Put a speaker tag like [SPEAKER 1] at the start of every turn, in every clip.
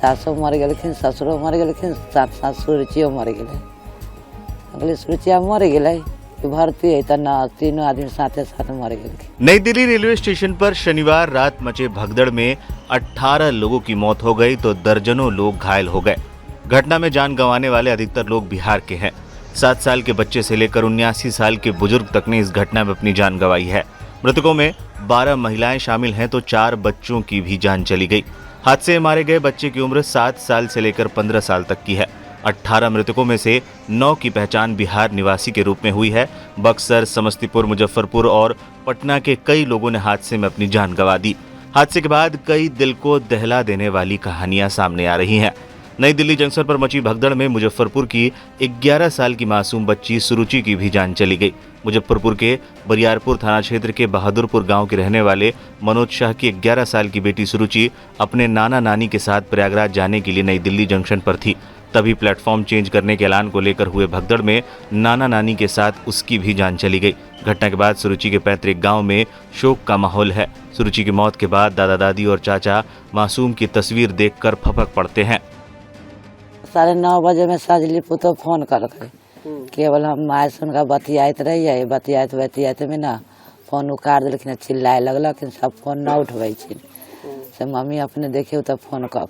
[SPEAKER 1] सासो मर गए, ससुरो मर गए, साथ साथ सुरुचियो मर गए। अगले सुरुचिया मर गए, भर्ती है तो तीनों आदमी साथे साथ मर गए।
[SPEAKER 2] नई दिल्ली रेलवे स्टेशन पर शनिवार रात मचे भगदड़ में 18 लोगों की मौत हो गई तो दर्जनों लोग घायल हो गए। घटना में जान गंवाने वाले अधिकतर लोग बिहार के हैं। 7 साल के बच्चे से लेकर 79 साल के बुजुर्ग तक ने इस घटना में अपनी जान गंवाई है। मृतकों में 12 महिलाएं शामिल हैं तो 4 बच्चों की भी जान चली गई। हादसे में मारे गए बच्चे की उम्र 7 साल से लेकर 15 साल तक की है। 18 मृतकों में से 9 की पहचान बिहार निवासी के रूप में हुई है। बक्सर, समस्तीपुर, मुजफ्फरपुर और पटना के कई लोगों ने हादसे में अपनी जान गंवा दी। हादसे के बाद कई दिल को दहला देने वाली कहानियां सामने आ रही हैं। नई दिल्ली जंक्शन पर मची भगदड़ में मुजफ्फरपुर की 11 साल की मासूम बच्ची सुरुचि की भी जान चली गई। मुजफ्फरपुर के बरियारपुर थाना क्षेत्र के बहादुरपुर गांव के रहने वाले मनोज शाह की 11 साल की बेटी सुरुचि अपने नाना नानी के साथ प्रयागराज जाने के लिए नई दिल्ली जंक्शन पर थी। तभी प्लेटफॉर्म चेंज करने के ऐलान को लेकर हुए भगदड़ में नाना नानी के साथ उसकी भी जान चली गई। घटना के बाद सुरुचि के पैतृक गांव में शोक का माहौल है। सुरुचि की मौत के बाद दादा दादी और चाचा मासूम की तस्वीर देखकर फपक पड़ते हैं।
[SPEAKER 1] 9:30 बजे में सजली पुतो फोन कर केवल हम माए सुन का बतियात रही बतियात में ना फोन उकार दिलखिन, चिल्लाए लगलखिन, सब फोन न उठबै से मम्मी अपने देखियो तो फोन कऽ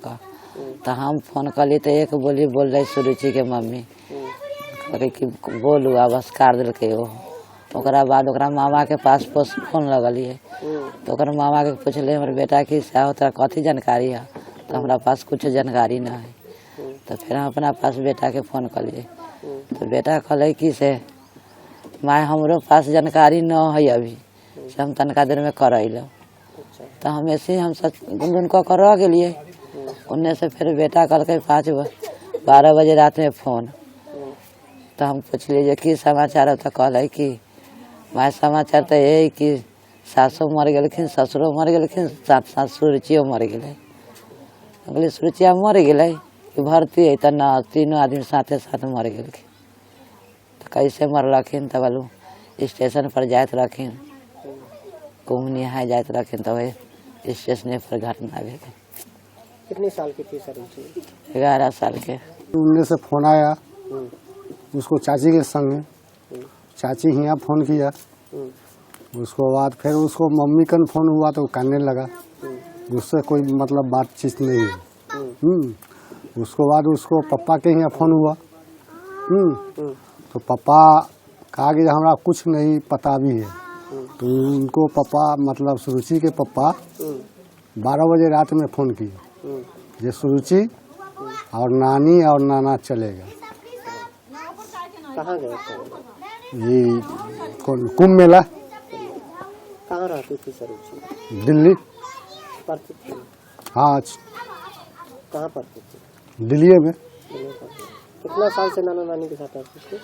[SPEAKER 1] तो हम फोन कली तो एक बोली बोल रही सुरुचि के मम्मी करे कि बोलू बस कार दिलकै। ओकरा बाद ओकरा मामा के पास फोन लगलिए तो ओकर मामा के पूछले हमर बेटा की साहब तोरा कथी जानकारी है, तो हमरा पास कुछ जानकारी ना है। तो फिर हम अपना पास बेटा के फोन कलिए तो बेटा कहले कि से माँ हमरो पास जानकारी न है अभी से हम तनका देर में करैलो। तो हम ऐसे हम गुनगुन कर रह गए। उन्ने से फिर बेटा कहल 12 बजे रात में फोन। तो हम पूछलिए जे की समाचार है, तो कहले कि माँ समाचार तो यही कि सासो मर गए, ससुरो मर गए, साथ साथ सुरुचियो मर गए। अगले सुरुचिया मर गए, भर्ती है तो तीनों आदमी साथे साथ मर गए। तो कैसे मरलखिन, तब बोलू स्टेशन पर जात रखिन, कुमनिया जात रखिन, तो वही स्टेशन पर घटना भेल।
[SPEAKER 3] कितने साल की थी सर?
[SPEAKER 1] 11 साल के।
[SPEAKER 4] उनने से फोन आया उसको चाची के संग, चाची यहाँ फोन किया, उसको बाद फिर उसको मम्मी का फोन हुआ तो कानने लगा, उससे कोई मतलब बातचीत नहीं है। उसको बाद उसको पप्पा के यहाँ फोन हुआ, तो पापा कहा कि हमारा कुछ नहीं पता भी है। तो उनको पापा मतलब सुरुचि के पापा 12 बजे रात में फ़ोन किए ये सुरुचि और नानी और नाना चलेगा।
[SPEAKER 3] कहाँ गए थे?
[SPEAKER 4] ये कुंभ मेला।
[SPEAKER 3] कहाँ रहती थी सुरुचि?
[SPEAKER 4] दिल्ली।
[SPEAKER 3] पढ़ती थी?
[SPEAKER 4] हाँ।
[SPEAKER 3] कहाँ पढ़ती थी?
[SPEAKER 4] दिल्ली में।
[SPEAKER 3] कितना साल से नाना नानी के साथ रहती थी?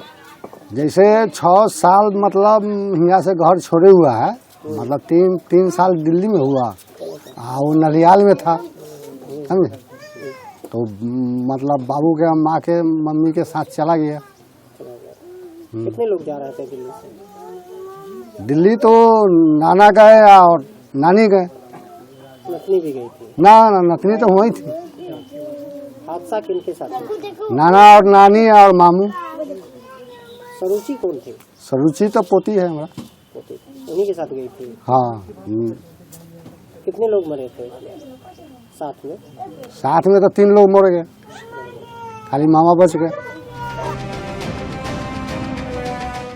[SPEAKER 4] जैसे 6 साल मतलब यहाँ से घर छोड़े हुआ है, मतलब 3 साल दिल्ली में हुआ, वो नरियाल में था, समझे? तो मतलब बाबू के माँ के मम्मी के साथ चला गया।
[SPEAKER 3] कितने लोग जा रहे थे दिल्ली से?
[SPEAKER 4] दिल्ली तो नाना गए और नानी गए।
[SPEAKER 3] नतनी भी गई थी?
[SPEAKER 4] ना नतनी तो वही थी।
[SPEAKER 3] हादसा किनके साथ हुआ?
[SPEAKER 4] नाना और नानी और मामू।
[SPEAKER 3] सुरुचि कौन थी?
[SPEAKER 4] सुरुचि तो पोती है हमारा।
[SPEAKER 3] पोती उन्हीं के साथ गई थी?
[SPEAKER 4] हाँ।
[SPEAKER 3] कितने लोग मरे थे साथ में?
[SPEAKER 4] साथ में तो 3 लोग मर गए, खाली मामा बच गए।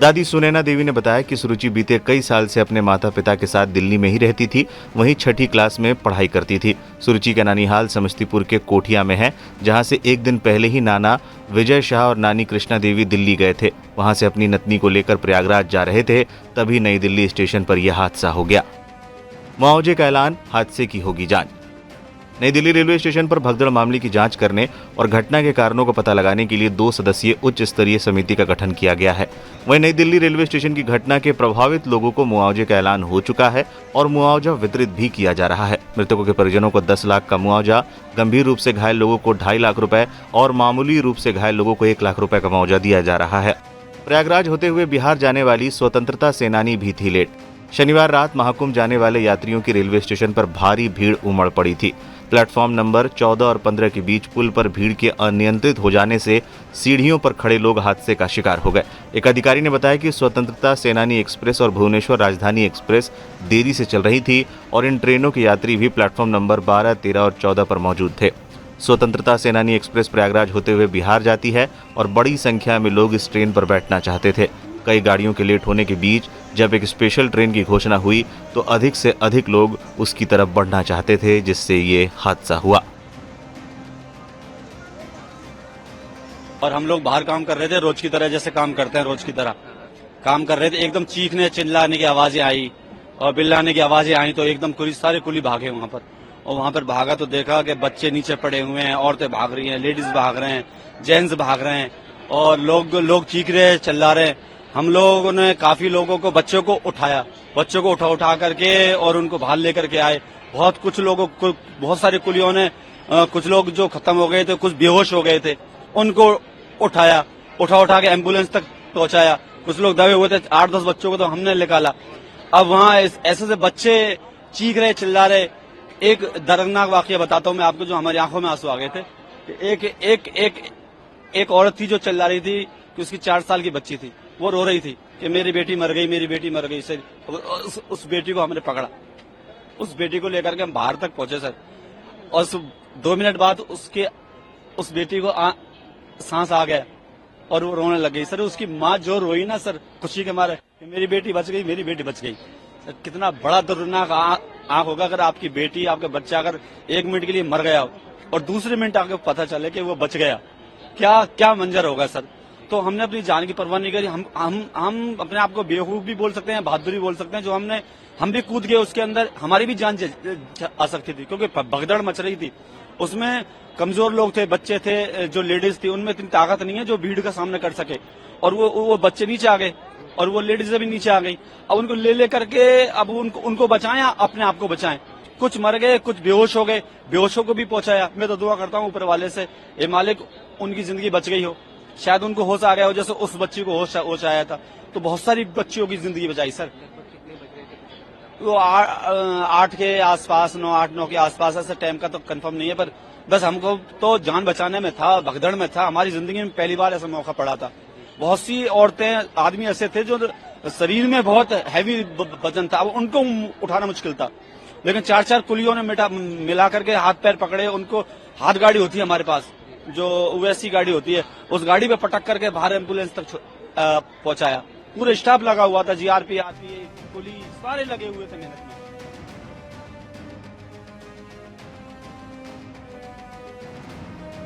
[SPEAKER 2] दादी सुनैना देवी ने बताया कि सुरुचि बीते कई साल से अपने माता पिता के साथ दिल्ली में ही रहती थी, वहीं 6ठी क्लास में पढ़ाई करती थी। सुरुचि का नानीहाल समस्तीपुर के कोठिया में है, जहां से एक दिन पहले ही नाना विजय शाह और नानी कृष्णा देवी दिल्ली गए थे। वहां से अपनी नतनी को लेकर प्रयागराज जा रहे थे, तभी नई दिल्ली स्टेशन पर यह हादसा हो गया। मुआवजे का ऐलान, हादसे की होगी जांच। नई दिल्ली रेलवे स्टेशन पर भगदड़ मामले की जांच करने और घटना के कारणों का पता लगाने के लिए 2 सदस्यीय उच्च स्तरीय समिति का गठन किया गया है। वहीं नई दिल्ली रेलवे स्टेशन की घटना के प्रभावित लोगों को मुआवजे का ऐलान हो चुका है और मुआवजा वितरित भी किया जा रहा है। मृतकों के परिजनों को 10 लाख का मुआवजा, गंभीर रूप से घायल लोगों को 2.5 लाख रुपए और मामूली रूप से घायल लोगों को 1 लाख रुपए का मुआवजा दिया जा रहा है। प्रयागराज होते हुए बिहार जाने वाली स्वतंत्रता सेनानी भी थी लेट। शनिवार रात महाकुंभ जाने वाले यात्रियों की रेलवे स्टेशन पर भारी भीड़ उमड़ पड़ी थी। प्लेटफॉर्म नंबर 14 और 15 के बीच पुल पर भीड़ के अनियंत्रित हो जाने से सीढ़ियों पर खड़े लोग हादसे का शिकार हो गए। एक अधिकारी ने बताया कि स्वतंत्रता सेनानी एक्सप्रेस और भुवनेश्वर राजधानी एक्सप्रेस देरी से चल रही थी और इन ट्रेनों के यात्री भी प्लेटफॉर्म नंबर 12, 13 और 14 पर मौजूद थे। स्वतंत्रता सेनानी एक्सप्रेस प्रयागराज होते हुए बिहार जाती है और बड़ी संख्या में लोग इस ट्रेन पर बैठना चाहते थे। कई गाड़ियों के लेट होने के बीच जब एक स्पेशल ट्रेन की घोषणा हुई तो अधिक से अधिक लोग उसकी तरफ बढ़ना चाहते थे, जिससे ये हादसा हुआ।
[SPEAKER 5] और हम लोग बाहर काम कर रहे थे, रोज की तरह जैसे काम करते हैं, रोज की तरह काम कर रहे थे। एकदम चीखने चिल्लाने की आवाजें आई और बिल्लाने की आवाजें आई तो एकदम सारे कुली भागे वहां पर। और वहां पर भागा तो देखा कि बच्चे नीचे पड़े हुए हैं, औरतें भाग रही हैं, लेडीज भाग रहे हैं, जेंट्स भाग रहे हैं और लोग चीख रहे हैं, चिल्ला रहे हैं। हम लोगों ने काफी लोगों को, बच्चों को उठाया, बच्चों को उठा करके और उनको बाहर लेकर के आए। बहुत सारे कुलियों ने, कुछ लोग जो खत्म हो गए थे, कुछ बेहोश हो गए थे, उनको उठाया, उठा के एम्बुलेंस तक पहुंचाया। कुछ लोग दबे हुए थे, 8-10 बच्चों को तो हमने निकाला। अब वहां ऐसे बच्चे चीख रहे, चिल्ला रहे। एक दर्दनाक वाकया बताता हूं मैं आपको, जो हमारी आंखों में आंसू आ गए थे। एक औरत थी जो चिल्ला रही थी कि उसकी 4 साल की बच्ची थी, वो रो रही थी कि मेरी बेटी मर गई, मेरी बेटी मर गई। सर उस बेटी को हमने पकड़ा, उस बेटी को लेकर के हम बाहर तक पहुंचे सर। और 2 मिनट बाद उस बेटी को सांस आ गया और वो रोने लग गई सर। उसकी माँ जो रोई ना सर, खुशी के मारे, मेरी बेटी बच गई, मेरी बेटी बच गई। सर कितना बड़ा दर्दनाक आंख होगा अगर आपकी बेटी, आपका बच्चा अगर 1 मिनट के लिए मर गया और दूसरे मिनट आपको पता चले कि वो बच गया, क्या मंजर होगा सर। तो हमने अपनी जान की परवाह नहीं करी। हम अपने आप को बेवकूफ भी बोल सकते हैं, बहादुर भी बोल सकते हैं, जो हम भी कूद गए उसके अंदर, हमारी भी जान आ सकती थी क्योंकि भगदड़ मच रही थी। उसमें कमजोर लोग थे, बच्चे थे, जो लेडीज थी, उनमें इतनी ताकत नहीं है जो भीड़ का सामना कर सके। और वो बच्चे नीचे आ गए और वो लेडीज भी नीचे आ गई। अब उनको ले करके अब उनको बचाएं या अपने आप को बचाएं। कुछ मर गए, कुछ बेहोश हो गए, बेहोशों को भी पहुंचाया। मैं तो दुआ करता हूं ऊपर वाले से, ये मालिक उनकी जिंदगी बच गई हो, शायद उनको होश आ गया हो जैसे उस बच्ची को होश आया था। तो बहुत सारी बच्चियों की जिंदगी बचाई सर। वो 8 के आसपास, 9 के आसपास, ऐसे टाइम का तो कंफर्म नहीं है, पर बस हमको तो जान बचाने में था, भगदड़ में था। हमारी जिंदगी में पहली बार ऐसा मौका पड़ा था। बहुत सी औरतें, आदमी ऐसे थे जो शरीर में बहुत हैवी वजन था, अब उनको उठाना मुश्किल था। लेकिन 4 कुलियों ने मिला करके हाथ पैर पकड़े उनको। हाथ गाड़ी होती है हमारे पास, जो वैसी गाड़ी होती है, उस गाड़ी पे पटक करके बाहर एम्बुलेंस तक पहुंचाया। पूरा स्टाफ लगा हुआ था, जीआरपी, पुलिस सारे लगे हुए थे मेहनत में।